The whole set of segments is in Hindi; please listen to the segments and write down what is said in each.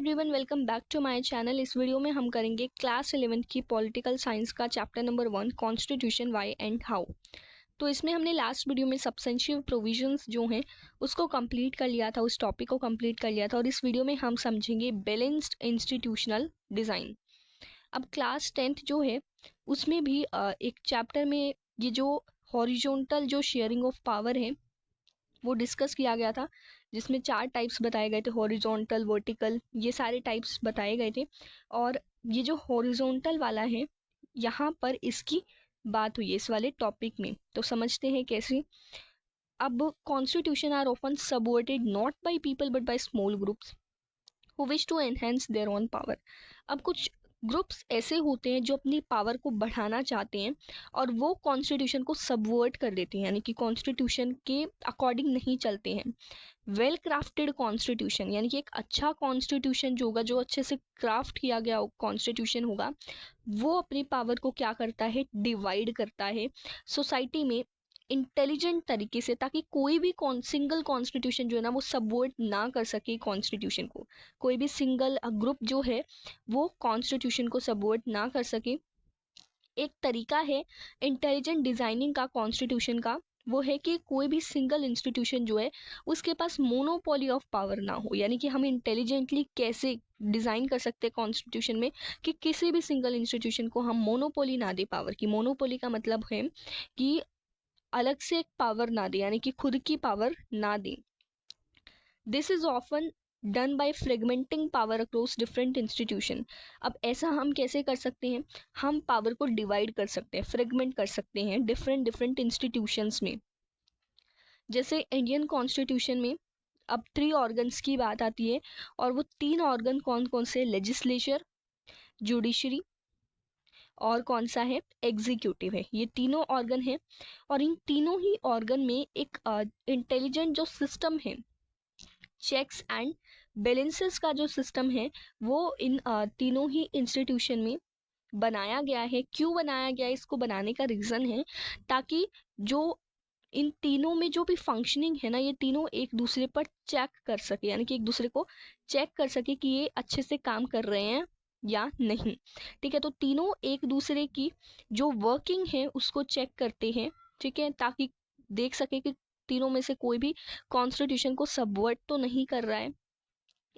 Everyone, welcome back to my channel. इस वीडियो में हम करेंगे क्लास 11 की पॉलिटिकल साइंस का chapter number 1 constitution why and how. तो इसमें हमने लास्ट वीडियो में सब्सटेंशियल प्रोविजंस जो हैं उसको कंप्लीट कर लिया था, उस टॉपिक को कंप्लीट कर लिया था। और इस वीडियो में हम समझेंगे बैलेंस्ड इंस्टीट्यूशनल डिज़ाइन। अब क्लास 10th जो है उसमें भी एक चैप्टर में ये जो हॉरिजॉन्टल जो शेयरिंग ऑफ पावर है वो डिस्कस किया गया था, जिसमें 4 टाइप्स बताए गए थे, हॉरिजॉन्टल, वर्टिकल, ये सारे टाइप्स बताए गए थे। और ये जो हॉरिजॉन्टल वाला है यहाँ पर इसकी बात हुई है इस वाले टॉपिक में। तो समझते हैं कैसे। अब constitution are often subverted not by people but by small groups who wish to enhance their own power. अब कुछ ग्रुप्स ऐसे होते हैं जो अपनी पावर को बढ़ाना चाहते हैं और वो कॉन्स्टिट्यूशन को सबवर्ट कर देते हैं, यानी कि कॉन्स्टिट्यूशन के अकॉर्डिंग नहीं चलते हैं। वेल क्राफ्टेड कॉन्स्टिट्यूशन यानी कि एक अच्छा कॉन्स्टिट्यूशन जो होगा, जो अच्छे से क्राफ्ट किया गया कॉन्स्टिट्यूशन होगा, वो अपनी पावर को क्या करता है, डिवाइड करता है सोसाइटी में इंटेलिजेंट तरीके से, ताकि कोई भी सिंगल कॉन्स्टिट्यूशन जो है ना वो सबवर्ट ना कर सके कॉन्स्टिट्यूशन को। कोई भी सिंगल ग्रुप जो है वो कॉन्स्टिट्यूशन को सबवर्ट ना कर सके। एक तरीका है इंटेलिजेंट डिजाइनिंग का कॉन्स्टिट्यूशन का, वो है कि कोई भी सिंगल इंस्टीट्यूशन जो है उसके पास मोनोपोली ऑफ पावर ना हो। यानी कि हम इंटेलिजेंटली कैसे डिज़ाइन कर सकते हैं कॉन्स्टिट्यूशन में कि किसी भी सिंगल इंस्टीट्यूशन को हम मोनोपोली ना दे पावर की। मोनोपोली का मतलब है कि अलग से एक पावर ना दे, यानी कि खुद की पावर ना दे। This is often done by fragmenting power across different institution. अब ऐसा हम कैसे कर सकते हैं, हम पावर को डिवाइड कर सकते हैं, फ्रेगमेंट कर सकते हैं डिफरेंट इंस्टीट्यूशंस में। जैसे इंडियन कॉन्स्टिट्यूशन में अब 3 ऑर्गन्स की बात आती है, और वो 3 ऑर्गन कौन कौन से, लेजिस्लेचर, जुडिशरी और कौन सा है, एग्जीक्यूटिव है। ये तीनों ऑर्गन है और इन तीनों ही ऑर्गन में एक इंटेलिजेंट जो सिस्टम है, चेक्स एंड बैलेंसेस का जो सिस्टम है, वो इन तीनों ही इंस्टीट्यूशन में बनाया गया है। क्यों बनाया गया है, इसको बनाने का रीज़न है ताकि जो इन तीनों में जो भी फंक्शनिंग है ना, ये तीनों एक दूसरे पर चेक कर सके, यानी कि एक दूसरे को चेक कर सके कि ये अच्छे से काम कर रहे हैं या नहीं। ठीक है, तो तीनों एक दूसरे की जो वर्किंग है उसको चेक करते हैं, ठीक है, ताकि देख सके कि तीनों में से कोई भी कॉन्स्टिट्यूशन को सबवर्ट तो नहीं कर रहा है।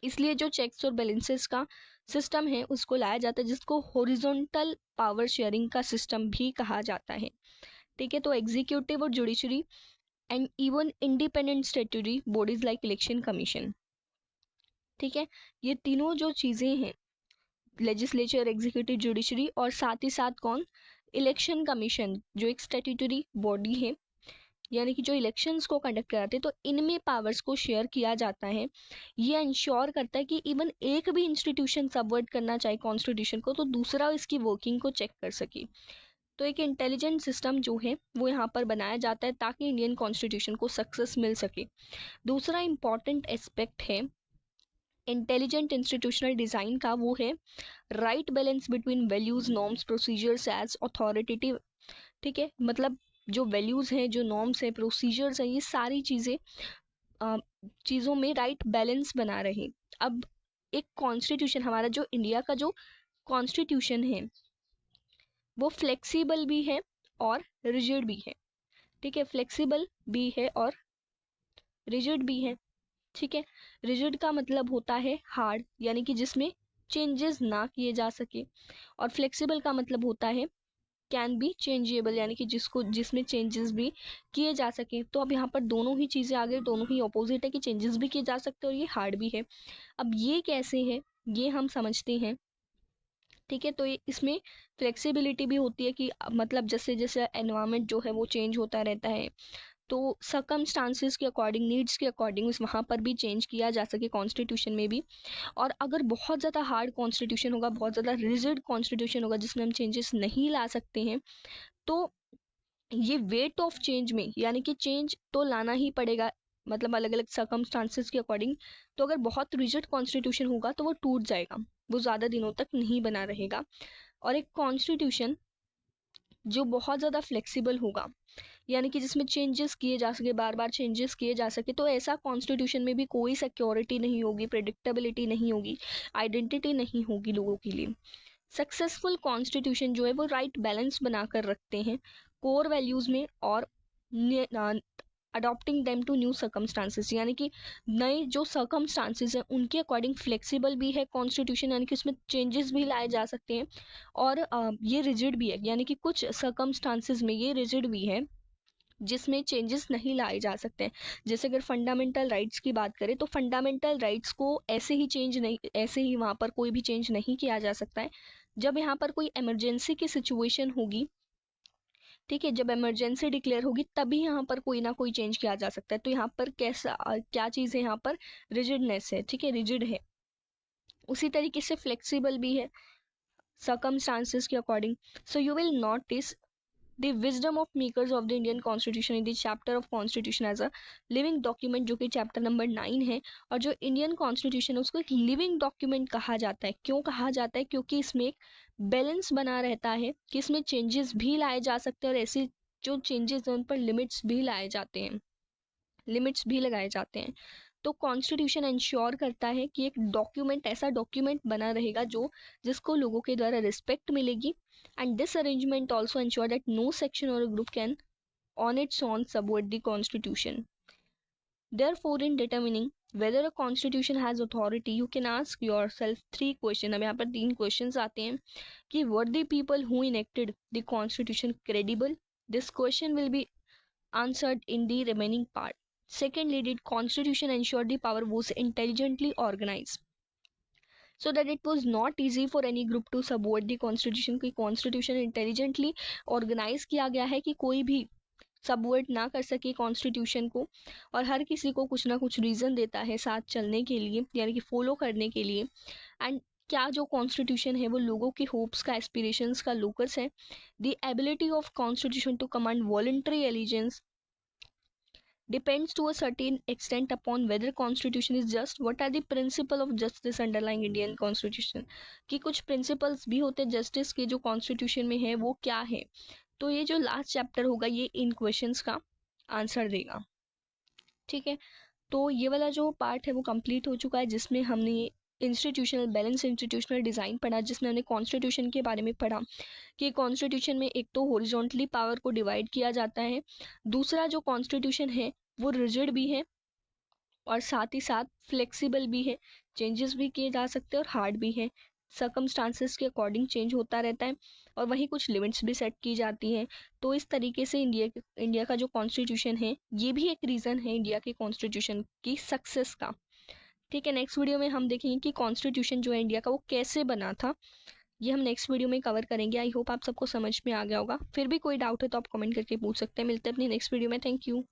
इसलिए जो चेक्स और बैलेंसेस का सिस्टम है उसको लाया जाता है, जिसको हॉरिजॉन्टल पावर शेयरिंग का सिस्टम भी कहा जाता है। ठीक है, तो एग्जीक्यूटिव और judiciary and even independent statutory bodies like election commission, ठीक है, ये तीनों जो चीज़ें हैं, लेजिस्लेचर, एग्जीक्यूटिव, जुडिशरी और साथ ही साथ कौन, इलेक्शन कमीशन, जो एक स्टैट्यूटरी बॉडी है, यानी कि जो इलेक्शंस को कंडक्ट कराते हैं, तो इनमें पावर्स को शेयर किया जाता है। ये इंश्योर करता है कि इवन एक भी इंस्टीट्यूशन सबवर्ट करना चाहे कॉन्स्टिट्यूशन को, तो दूसरा इसकी वर्किंग को चेक कर सके। तो एक इंटेलिजेंट सिस्टम जो है वो यहाँ पर बनाया जाता है ताकि इंडियन कॉन्स्टिट्यूशन को सक्सेस मिल सके। दूसरा इंपॉर्टेंट एस्पेक्ट है इंटेलिजेंट इंस्टीट्यूशनल डिज़ाइन का, वो है right balance between values, norms, procedures as authoritative. ठीक है, मतलब जो वैल्यूज़ हैं, जो नॉर्म्स हैं, प्रोसीजर्स हैं, ये सारी चीज़ों में राइट बैलेंस बना रहे। अब एक कॉन्स्टिट्यूशन, हमारा जो इंडिया का जो कॉन्स्टिट्यूशन है वो फ्लेक्सिबल भी है और रिजिड भी है। ठीक है, फ्लेक्सिबल भी है और रिजिड भी है। ठीक है, रिजिड का मतलब होता है हार्ड, यानी कि जिसमें चेंजेस ना किए जा सके, और फ्लेक्सिबल का मतलब होता है कैन बी चेंजेबल, यानी कि जिसमें चेंजेस भी किए जा सके। तो अब यहाँ पर दोनों ही चीज़ें आ गई, दोनों ही ऑपोजिट है कि चेंजेस भी किए जा सकते हैं और ये हार्ड भी है। अब ये कैसे है ये हम समझते हैं। ठीक है, तो ये इसमें फ्लेक्सिबिलिटी भी होती है कि मतलब जैसे जैसे एनवायरनमेंट जो है वो चेंज होता रहता है, तो सर्कमस्टांसिस के अकॉर्डिंग, नीड्स के अकॉर्डिंग वहाँ पर भी चेंज किया जा सके कॉन्स्टिट्यूशन में भी। और अगर बहुत ज़्यादा हार्ड कॉन्स्टिट्यूशन होगा, बहुत ज़्यादा रिजिड कॉन्स्टिट्यूशन होगा जिसमें हम चेंजेस नहीं ला सकते हैं, तो ये वेट ऑफ चेंज में, यानी कि चेंज तो लाना ही पड़ेगा, मतलब अलग अलग सर्कमस्टांसिस के अकॉर्डिंग। तो अगर बहुत रिजिड कॉन्स्टिट्यूशन होगा तो वो टूट जाएगा, वो ज़्यादा दिनों तक नहीं बना रहेगा। और एक कॉन्स्टिट्यूशन जो बहुत ज़्यादा फ्लेक्सिबल होगा, यानी कि जिसमें चेंजेस किए जा सके, बार बार चेंजेस किए जा सके। तो ऐसा कॉन्स्टिट्यूशन में भी कोई सिक्योरिटी नहीं होगी, प्रेडिक्टेबिलिटी नहीं होगी, आइडेंटिटी नहीं होगी लोगों के लिए। सक्सेसफुल कॉन्स्टिट्यूशन जो है वो राइट बैलेंस बनाकर रखते हैं कोर वैल्यूज में और adopting them to new circumstances, यानी कि नए जो सर्कमस्टांसेस हैं उनके अकॉर्डिंग फ्लेक्सिबल भी है कॉन्स्टिट्यूशन, यानी कि उसमें चेंजेस भी लाए जा सकते हैं। और ये रिजिड भी है, यानी कि कुछ सर्कमस्टांसेस में ये रिजिड भी है जिसमें चेंजेस नहीं लाए जा सकते हैं। जैसे अगर फंडामेंटल राइट्स की बात करें तो फंडामेंटल राइट्स को ऐसे ही चेंज नहीं, ऐसे ही वहाँ पर कोई भी चेंज नहीं किया जा सकता है। जब यहाँ पर कोई इमरजेंसी की सिचुएशन होगी, ठीक है, जब इमरजेंसी डिक्लेयर होगी तभी यहाँ पर कोई ना कोई चेंज किया जा सकता है। तो यहाँ पर कैसा क्या चीज़ है, यहाँ पर रिजिडनेस है, ठीक है, रिजिड है। उसी तरीके से फ्लेक्सिबल भी है circumstances के according. So you will notice the wisdom of makers of the Indian Constitution in the chapter of Constitution as a living document, जो कि चैप्टर नंबर 9 है। और जो इंडियन कॉन्स्टिट्यूशन है उसको एक लिविंग डॉक्यूमेंट कहा जाता है। क्यों कहा जाता है? क्योंकि इसमें एक बैलेंस बना रहता है कि इसमें चेंजेस भी लाए जा सकते हैं और ऐसे जो चेंजेस हैं उन पर लिमिट्स भी लाए जाते हैं, लिमिट्स भी लगाए जाते हैं। तो कॉन्स्टिट्यूशन इंश्योर करता है कि एक डॉक्यूमेंट, ऐसा डॉक्यूमेंट बना रहेगा जो जिसको लोगों के द्वारा रिस्पेक्ट मिलेगी। And this arrangement also ensure that no section और group can on its own subvert the constitution. Therefore, in determining whether a constitution has authority, you can ask yourself 3 questions. अब यहाँ पर 3 questions आते हैं कि were the people who enacted the constitution credible? This question will be answered in the remaining part. Secondly, did constitution ensure the power was intelligently organized so that it was not easy for any group to subvert the constitution? कि constitution intelligently organize किया गया है कि कोई भी सबवर्ट ना कर सके कॉन्स्टिट्यूशन को, और हर किसी को कुछ ना कुछ रीज़न देता है साथ चलने के लिए, यानी कि फॉलो करने के लिए। एंड क्या जो कॉन्स्टिट्यूशन है वो लोगों के होप्स का, एस्पिरेशंस का लोकस है। The ability of constitution to command voluntary allegiance depends to a certain extent upon whether constitution is just. What are the principle of justice underlying Indian constitution? कि कुछ principles भी होते हैं जस्टिस के जो कॉन्स्टिट्यूशन में है वो क्या है। तो ये जो लास्ट चैप्टर होगा ये इन क्वेश्चंस का आंसर देगा, ठीक है। तो ये वाला जो पार्ट है वो कंप्लीट हो चुका है जिसमें हमने इंस्टीट्यूशनल बैलेंस, इंस्टीट्यूशनल डिज़ाइन पढ़ा, जिसमें हमने कॉन्स्टिट्यूशन के बारे में पढ़ा कि कॉन्स्टिट्यूशन में एक तो हॉरिजॉन्टली पावर को डिवाइड किया जाता है, दूसरा जो कॉन्स्टिट्यूशन है वो रिजिड भी है और साथ ही साथ फ्लेक्सिबल भी है, चेंजेस भी किए जा सकते हैं और हार्ड भी है, सर्कमस्टांसेस के अकॉर्डिंग चेंज होता रहता है और वहीं कुछ लिमिट्स भी सेट की जाती हैं। तो इस तरीके से इंडिया का जो कॉन्स्टिट्यूशन है ये भी एक रीज़न है इंडिया के कॉन्स्टिट्यूशन की सक्सेस का, ठीक है। नेक्स्ट वीडियो में हम देखेंगे कि कॉन्स्टिट्यूशन जो है इंडिया का वो कैसे बना था, ये हम नेक्स्ट वीडियो में कवर करेंगे। आई होप आप सबको समझ में आ गया होगा। फिर भी कोई डाउट है तो आप कमेंट करके पूछ सकते हैं। मिलते हैं अपनी नेक्स्ट वीडियो में। Thank you.